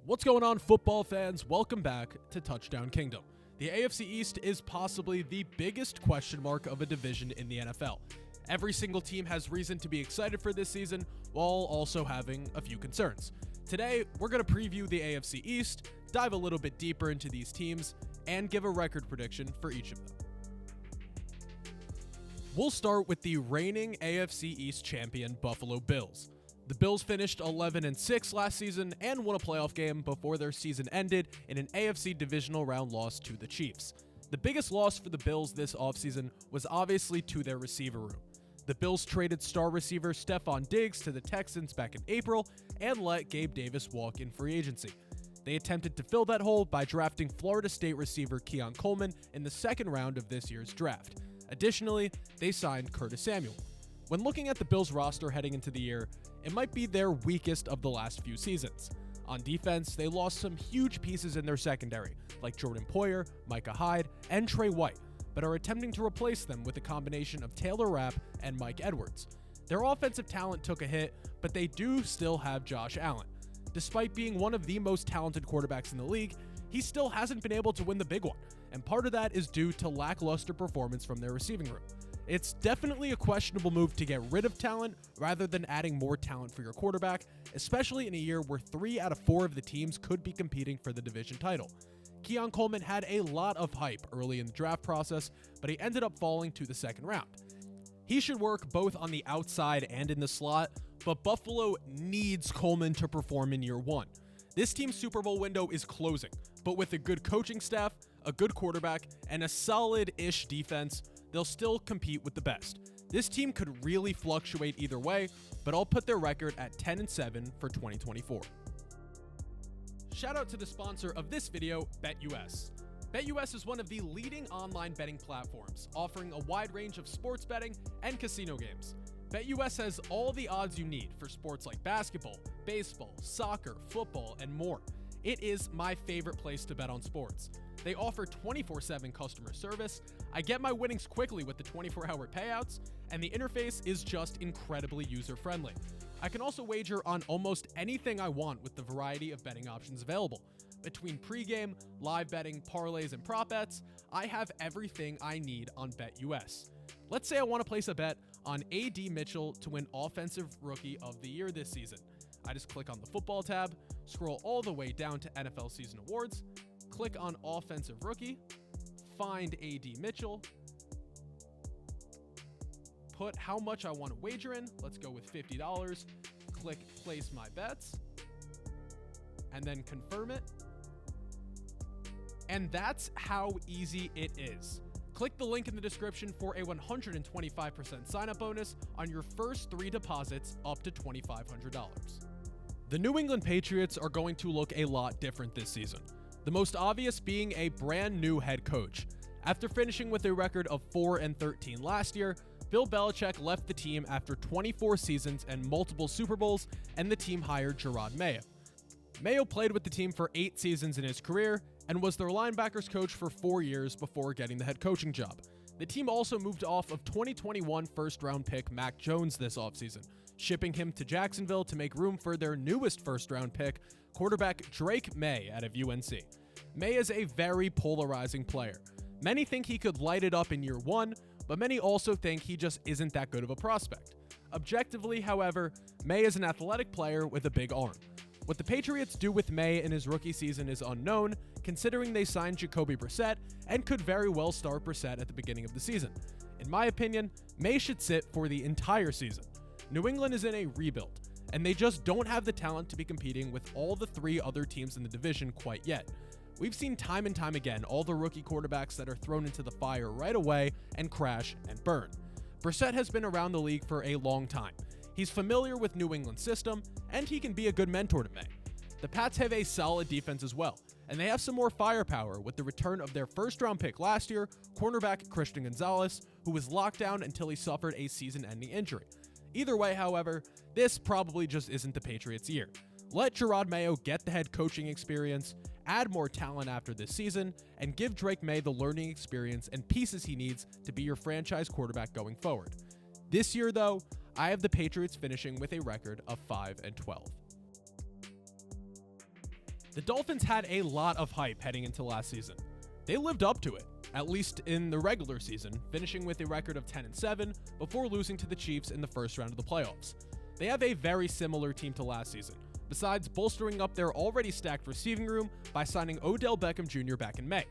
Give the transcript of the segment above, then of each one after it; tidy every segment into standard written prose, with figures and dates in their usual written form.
What's going on, football fans? Welcome back to Touchdown Kingdom. The AFC East is possibly the biggest question mark of a division in the NFL. Every single team has reason to be excited for this season, while also having a few concerns. Today, we're going to preview the AFC East, dive a little bit deeper into these teams, and give a record prediction for each of them. We'll start with the reigning AFC East champion Buffalo Bills. The Bills finished 11-6 last season and won a playoff game before their season ended in an AFC divisional round loss to the Chiefs. The biggest loss for the Bills this offseason was obviously to their receiver room. The Bills traded star receiver Stephon Diggs to the Texans back in April and let Gabe Davis walk in free agency. They attempted to fill that hole by drafting Florida State receiver Keon Coleman in the second round of this year's draft. Additionally, they signed Curtis Samuel. When looking at the Bills roster heading into the year, it might be their weakest of the last few seasons. On defense, they lost some huge pieces in their secondary, like Jordan Poyer, Micah Hyde, and Trey White, but are attempting to replace them with a combination of Taylor Rapp and Mike Edwards. Their offensive talent took a hit, but they do still have Josh Allen. Despite being one of the most talented quarterbacks in the league, he still hasn't been able to win the big one, and part of that is due to lackluster performance from their receiving room. It's definitely a questionable move to get rid of talent rather than adding more talent for your quarterback, especially in a year where 3 out of 4 of the teams could be competing for the division title. Keon Coleman had a lot of hype early in the draft process, but he ended up falling to the second round. He should work both on the outside and in the slot, but Buffalo needs Coleman to perform in year one. This team's Super Bowl window is closing, but with a good coaching staff, a good quarterback, and a solid-ish defense, they'll still compete with the best. This team could really fluctuate either way, but I'll put their record at 10-7 for 2024. Shout out to the sponsor of this video, BetUS. BetUS is one of the leading online betting platforms, offering a wide range of sports betting and casino games. BetUS has all the odds you need for sports like basketball, baseball, soccer, football, and more. It is my favorite place to bet on sports. They offer 24/7 customer service, I get my winnings quickly with the 24-hour payouts, and the interface is just incredibly user-friendly. I can also wager on almost anything I want with the variety of betting options available. Between pregame, live betting, parlays, and prop bets, I have everything I need on BetUS. Let's say I want to place a bet on A.D. Mitchell to win Offensive Rookie of the Year this season. I just click on the football tab, scroll all the way down to NFL Season Awards, click on Offensive Rookie, find A.D. Mitchell, put how much I want to wager in. Let's go with $50. Click Place My Bets, and then confirm it. And that's how easy it is. Click the link in the description for a 125% sign-up bonus on your first 3 deposits up to $2,500. The New England Patriots are going to look a lot different this season. The most obvious being a brand new head coach. After finishing with a record of 4-13 last year, Bill Belichick left the team after 24 seasons and multiple Super Bowls, and the team hired Jerod Mayo. Mayo played with the team for 8 seasons in his career and was their linebackers coach for 4 years before getting the head coaching job. The team also moved off of 2021 first-round pick Mac Jones this offseason, shipping him to Jacksonville to make room for their newest first-round pick, quarterback Drake May out of UNC. May is a very polarizing player. Many think he could light it up in year one, but many also think he just isn't that good of a prospect. Objectively, however, May is an athletic player with a big arm. What the Patriots do with May in his rookie season is unknown, considering they signed Jacoby Brissett and could very well start Brissett at the beginning of the season. In my opinion, May should sit for the entire season. New England is in a rebuild, and they just don't have the talent to be competing with all the 3 other teams in the division quite yet. We've seen time and time again all the rookie quarterbacks that are thrown into the fire right away and crash and burn. Brissett has been around the league for a long time. He's familiar with New England's system, and he can be a good mentor to May. The Pats have a solid defense as well, and they have some more firepower with the return of their first-round pick last year, cornerback Christian Gonzalez, who was locked down until he suffered a season-ending injury. Either way, however, this probably just isn't the Patriots' year. Let Jerod Mayo get the head coaching experience, add more talent after this season, and give Drake May the learning experience and pieces he needs to be your franchise quarterback going forward. This year, though, I have the Patriots finishing with a record of 5-12. The Dolphins had a lot of hype heading into last season. They lived up to it, at least in the regular season, finishing with a record of 10-7 before losing to the Chiefs in the first round of the playoffs. They have a very similar team to last season, besides bolstering up their already stacked receiving room by signing Odell Beckham Jr. back in May.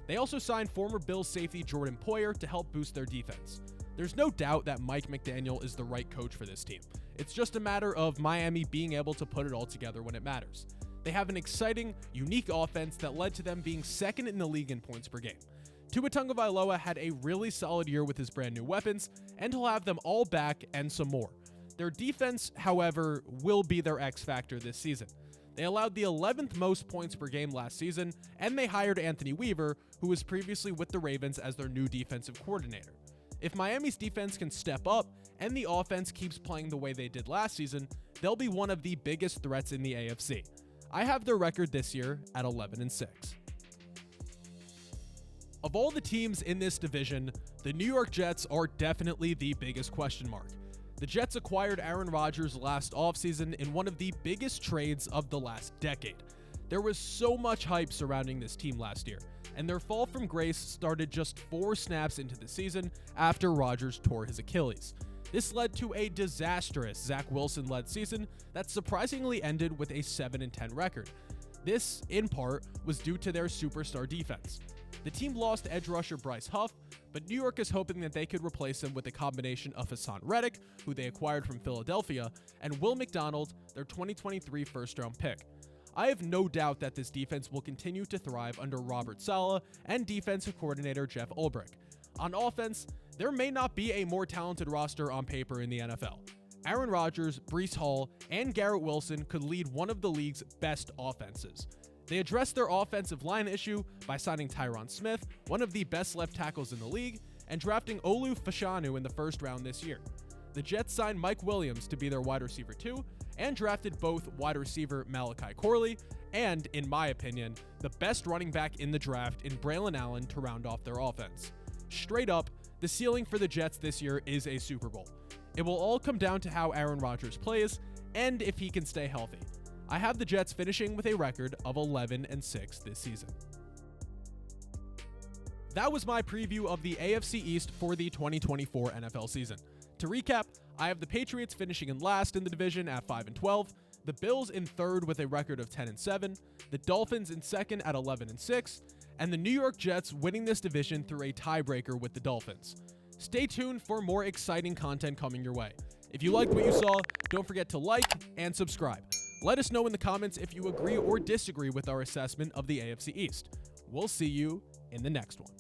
They also signed former Bills safety Jordan Poyer to help boost their defense. There's no doubt that Mike McDaniel is the right coach for this team. It's just a matter of Miami being able to put it all together when it matters. They have an exciting, unique offense that led to them being second in the league in points per game. Tua Tagovailoa had a really solid year with his brand new weapons, and he'll have them all back and some more. Their defense, however, will be their X factor this season. They allowed the 11th most points per game last season, and they hired Anthony Weaver, who was previously with the Ravens as their new defensive coordinator. If Miami's defense can step up and the offense keeps playing the way they did last season, they'll be one of the biggest threats in the AFC. I have their record this year at 11-6. Of all the teams in this division, the New York Jets are definitely the biggest question mark. The Jets acquired Aaron Rodgers last offseason in one of the biggest trades of the last decade. There was so much hype surrounding this team last year, and their fall from grace started just 4 snaps into the season after Rodgers tore his Achilles. This led to a disastrous Zach Wilson-led season that surprisingly ended with a 7-10 record. This, in part, was due to their superstar defense. The team lost edge rusher Bryce Huff, but New York is hoping that they could replace him with a combination of Hassan Reddick, who they acquired from Philadelphia, and Will McDonald, their 2023 first-round pick. I have no doubt that this defense will continue to thrive under Robert Saleh and defensive coordinator Jeff Ulbrich. On offense, there may not be a more talented roster on paper in the NFL. Aaron Rodgers, Breece Hall, and Garrett Wilson could lead one of the league's best offenses. They addressed their offensive line issue by signing Tyron Smith, one of the best left tackles in the league, and drafting Olu Fashanu in the first round this year. The Jets signed Mike Williams to be their wide receiver 2, and drafted both wide receiver Malachi Corley and, in my opinion, the best running back in the draft in Braylon Allen to round off their offense. Straight up, the ceiling for the Jets this year is a Super Bowl. It will all come down to how Aaron Rodgers plays and if he can stay healthy. I have the Jets finishing with a record of 11-6 this season. That was my preview of the AFC East for the 2024 NFL season. To recap, I have the Patriots finishing in last in the division at 5-12, the Bills in third with a record of 10-7, the Dolphins in second at 11-6, and the New York Jets winning this division through a tiebreaker with the Dolphins. Stay tuned for more exciting content coming your way. If you liked what you saw, don't forget to like and subscribe. Let us know in the comments if you agree or disagree with our assessment of the AFC East. We'll see you in the next one.